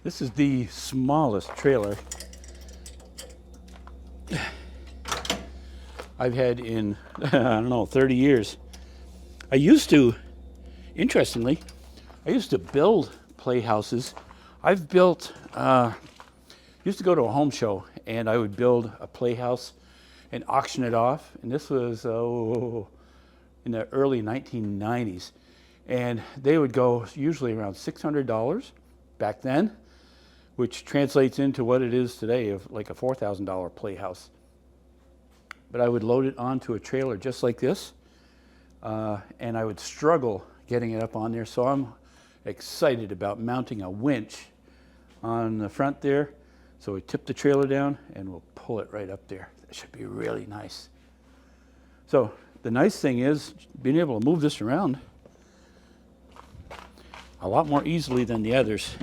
This is the smallest trailer I've had in, I don't know, 30 years. I used to, interestingly, I used to build playhouses. I've built, used to go to a home show and I would build a playhouse and auction it off. And this was in the early 1990s. And they would go usually around $600 back then, which translates into what it is today of like a $4,000 playhouse. But I would load it onto a trailer just like this, and I would struggle getting it up on there. So I'm excited about mounting a winch on the front there. So we tip the trailer down and we'll pull it right up there. That should be really nice. So the nice thing is being able to move this around a lot more easily than the others.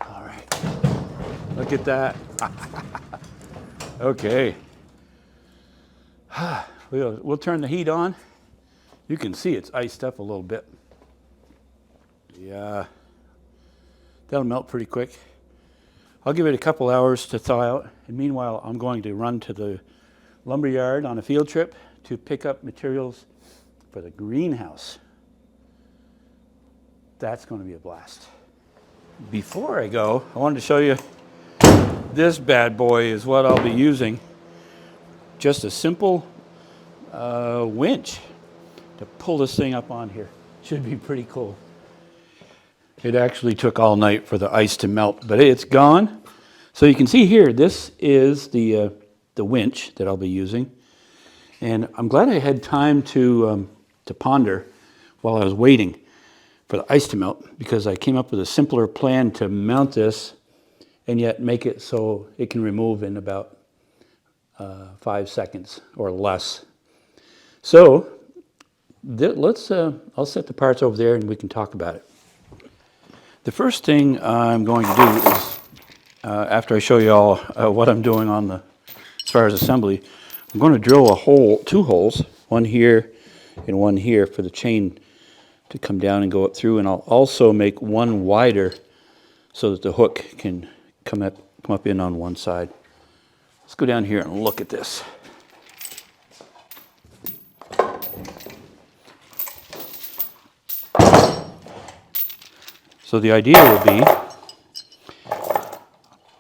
All right, look at that. Okay. We'll turn the heat on. You can see it's iced up a little bit. Yeah, that'll melt pretty quick. I'll give it a couple hours to thaw out, and meanwhile I'm going to run to the lumber yard on a field trip to pick up materials for the greenhouse. That's going to be a blast. Before I go, I wanted to show you this bad boy is what I'll be using. Just a simple winch to pull this thing up on here. Should be pretty cool. It actually took all night for the ice to melt, but it's gone. So you can see here, this is the winch that I'll be using. And I'm glad I had time to ponder while I was waiting for the ice to melt, because I came up with a simpler plan to mount this and yet make it so it can remove in about 5 seconds or less. So I'll set the parts over there and we can talk about it. The first thing I'm going to do is, after I show you all what I'm doing on as far as assembly, I'm going to drill a hole, 2 holes, one here and one here for the chain to come down and go up through, and I'll also make one wider so that the hook can come up in on one side. Let's go down here and look at this. So the idea will be,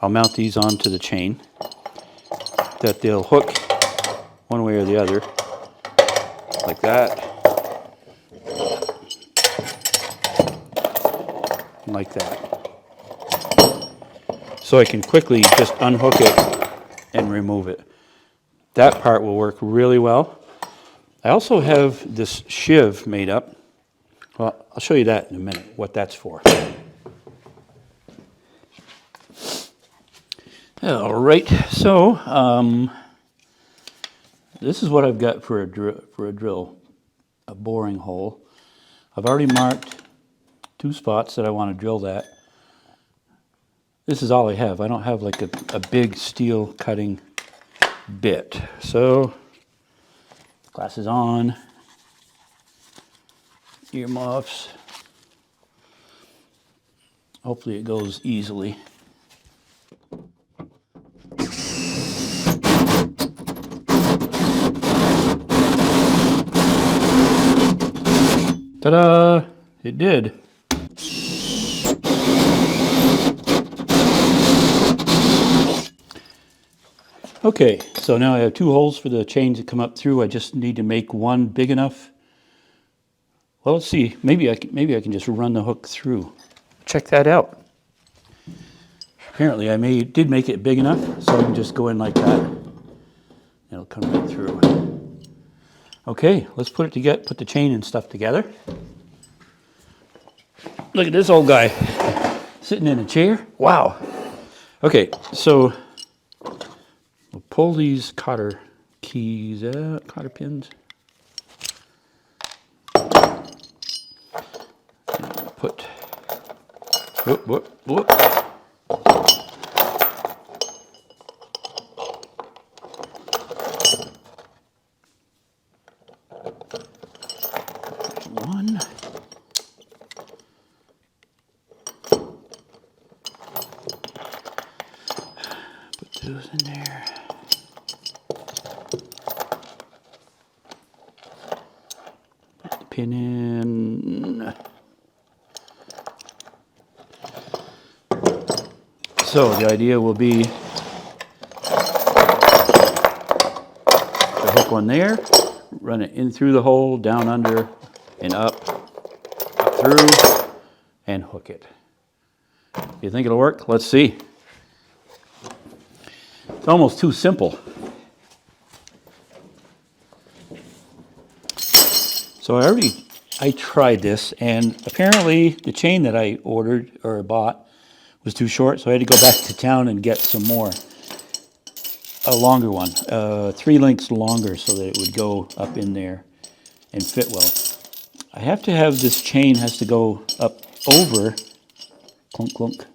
I'll mount these onto the chain, that they'll hook one way or the other, like that, and like that. So I can quickly just unhook it and remove it. That part will work really well. I also have this shiv made up. Well, I'll show you that in a minute, what that's for. All right, so this is what I've got for a drill, a boring hole. I've already marked 2 spots that I want to drill that. This is all I have. I don't have like a big steel cutting bit. So, glasses on, earmuffs. Hopefully it goes easily. Ta-da! It did. Okay, so now I have 2 holes for the chain to come up through. I just need to make one big enough. Well, let's see. Maybe I can just run the hook through. Check that out. Apparently, I did make it big enough, so I can just go in like that. It'll come right through. Okay, let's put the chain and stuff together. Look at this old guy sitting in a chair. Wow. Okay, so we'll pull these cotter keys out, cotter pins. Put, whoop. One. those in there. Put the pin in. So the idea will be to hook one there, run it in through the hole, down under, and up through, and hook it. You think it'll work? Let's see. It's almost too simple. So I tried this, and apparently the chain that I ordered or bought was too short, so I had to go back to town and get some more. A longer one, 3 lengths longer, so that it would go up in there and fit well. I have to have this chain has to go up over, clunk, clunk.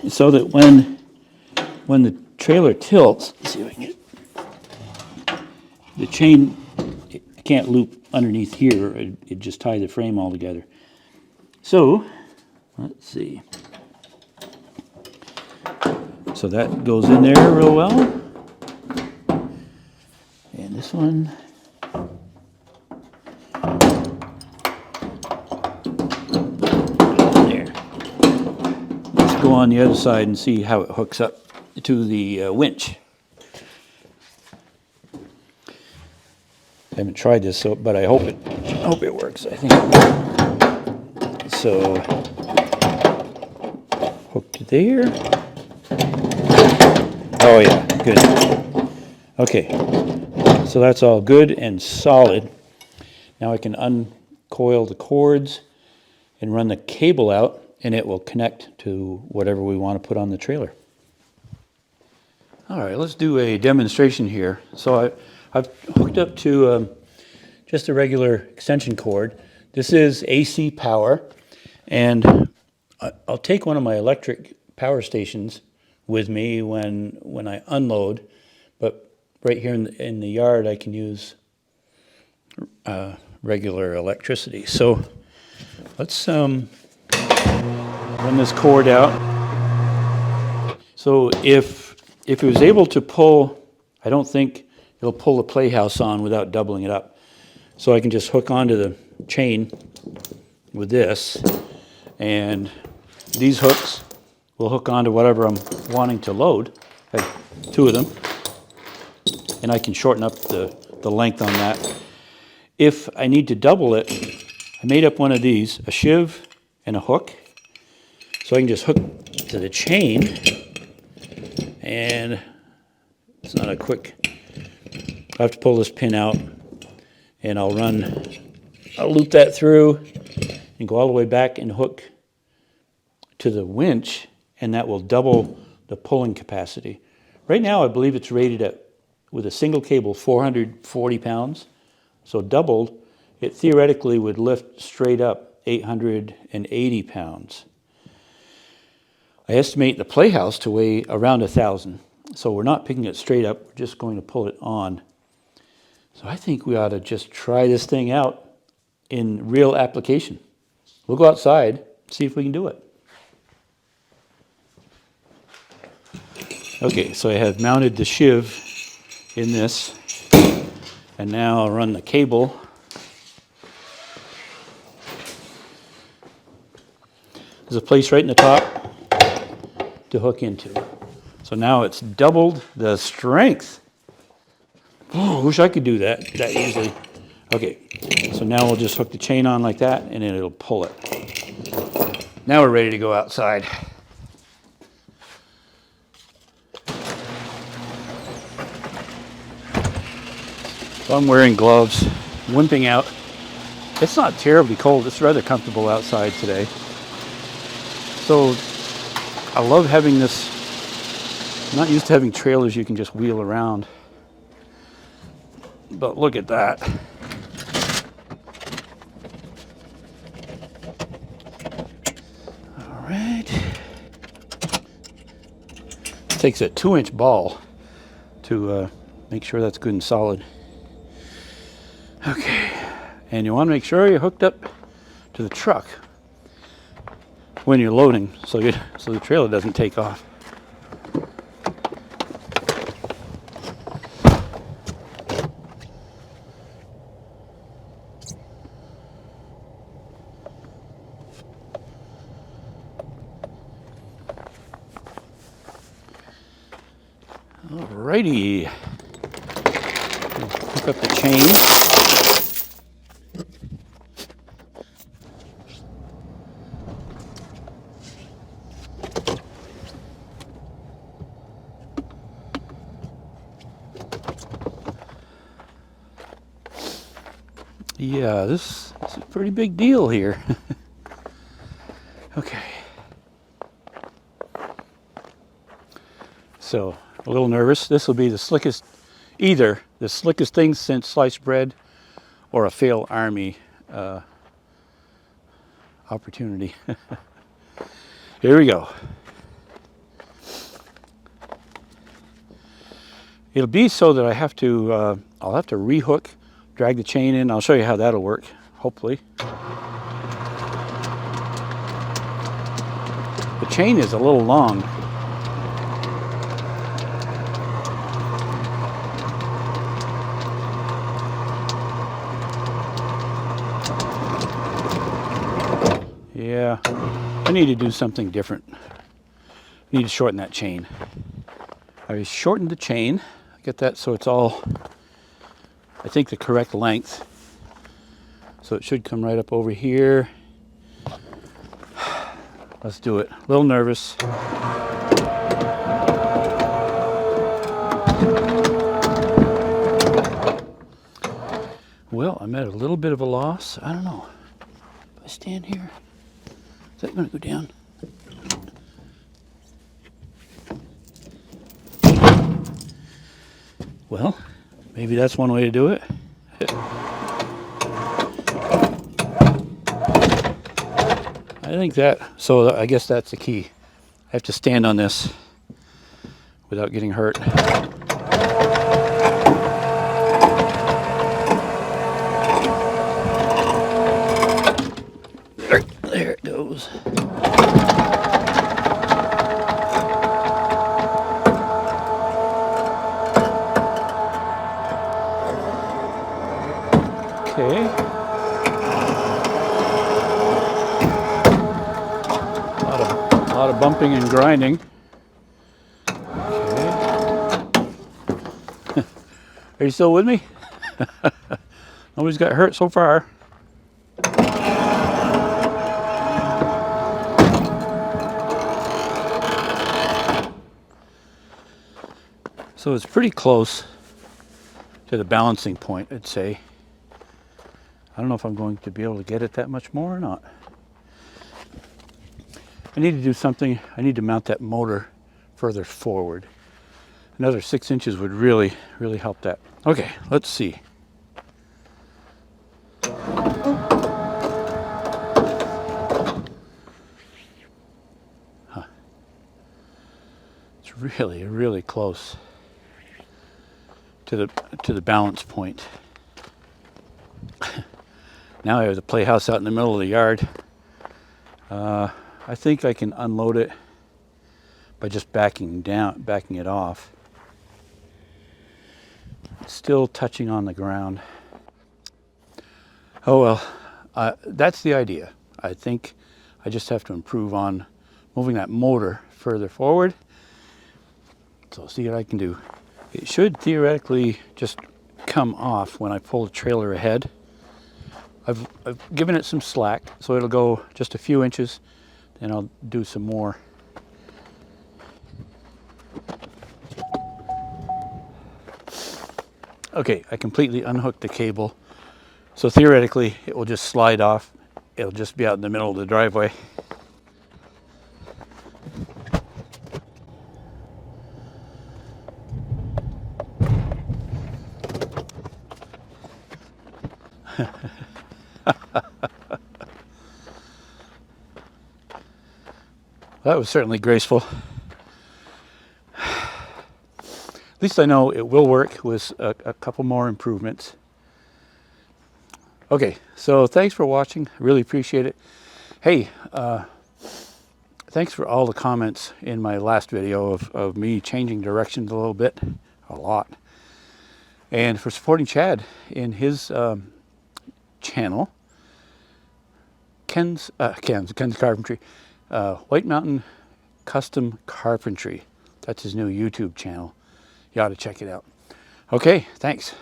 So that when the trailer tilts, let's see if I can get the chain, it can't loop underneath here, it just tie the frame all together. So, let's see. So that goes in there real well. And this one. There. Let's go on the other side and see how it hooks up to the winch. I haven't tried this, but I hope it works. I think so. Hooked there. Oh yeah, good. Okay, so that's all good and solid. Now I can uncoil the cords and run the cable out, and it will connect to whatever we want to put on the trailer. All right, let's do a demonstration here. So I've hooked up to just a regular extension cord. This is AC power, and I'll take one of my electric power stations with me when I unload, but right here in the yard I can use regular electricity. So let's run this cord out. So if it was able to pull, I don't think it'll pull the Playhouse on without doubling it up. So I can just hook onto the chain with this, and these hooks will hook onto whatever I'm wanting to load. I have 2 of them, and I can shorten up the length on that. If I need to double it, I made up one of these, a shiv and a hook, so I can just hook to the chain, and it's not a quick, I have to pull this pin out, and I'll loop that through and go all the way back and hook to the winch, and that will double the pulling capacity. Right now I believe it's rated at, with a single cable, 440 pounds. So doubled, it theoretically would lift straight up 880 pounds. I estimate the Playhouse to weigh around 1,000. So we're not picking it straight up, we're just going to pull it on. So I think we ought to just try this thing out in real application. We'll go outside, see if we can do it. Okay, so I have mounted the shiv in this, and now I'll run the cable. There's a place right in the top to hook into. So now it's doubled the strength. Oh, I wish I could do that easily. Okay, so now we'll just hook the chain on like that, and then it'll pull it. Now we're ready to go outside. So I'm wearing gloves, wimping out. It's not terribly cold, it's rather comfortable outside today. So I love having this. I'm not used to having trailers you can just wheel around. But look at that. All right. It takes a 2-inch ball to make sure that's good and solid. Okay, and you want to make sure you're hooked up to the truck when you're loading, so the trailer doesn't take off. Alrighty, hook up the chain. Yeah, this is a pretty big deal here. Okay. So, a little nervous. This will be the slickest, either the slickest thing since sliced bread or a fail army opportunity. Here we go. It'll be so that I have to, I'll have to rehook, drag the chain in. I'll show you how that'll work, hopefully. The chain is a little long. Yeah, I need to do something different. I need to shorten that chain. I shortened the chain. Get that so it's all, I think, the correct length. So it should come right up over here. Let's do it. A little nervous. Well, I'm at a little bit of a loss. I don't know. If I stand here, is that going to go down? Well, maybe that's one way to do it. I think that, so I guess that's the key. I have to stand on this without getting hurt. There it goes. Okay. A lot of bumping and grinding. Okay. Are you still with me? Nobody's got hurt so far. So it's pretty close to the balancing point, I'd say. I don't know if I'm going to be able to get it that much more or not. I need to do something. I need to mount that motor further forward. Another 6 inches would really, really help that. Okay, let's see. Huh. It's really, really close to the balance point. Now I have the playhouse out in the middle of the yard. I think I can unload it by just backing it off. It's still touching on the ground. Oh well, that's the idea. I think I just have to improve on moving that motor further forward. So I'll see what I can do. It should theoretically just come off when I pull the trailer ahead. I've given it some slack, so it'll go just a few inches, then I'll do some more. Okay, I completely unhooked the cable, so theoretically it will just slide off. It'll just be out in the middle of the driveway. That was certainly graceful. At least I know it will work with a couple more improvements. Okay, so thanks for watching. I really appreciate it. Hey, thanks for all the comments in my last video of me changing directions a little bit, a lot. And for supporting Chad in his channel, Ken's Carpentry, White Mountain Custom Carpentry. That's his new YouTube channel. You ought to check it out. Okay, thanks.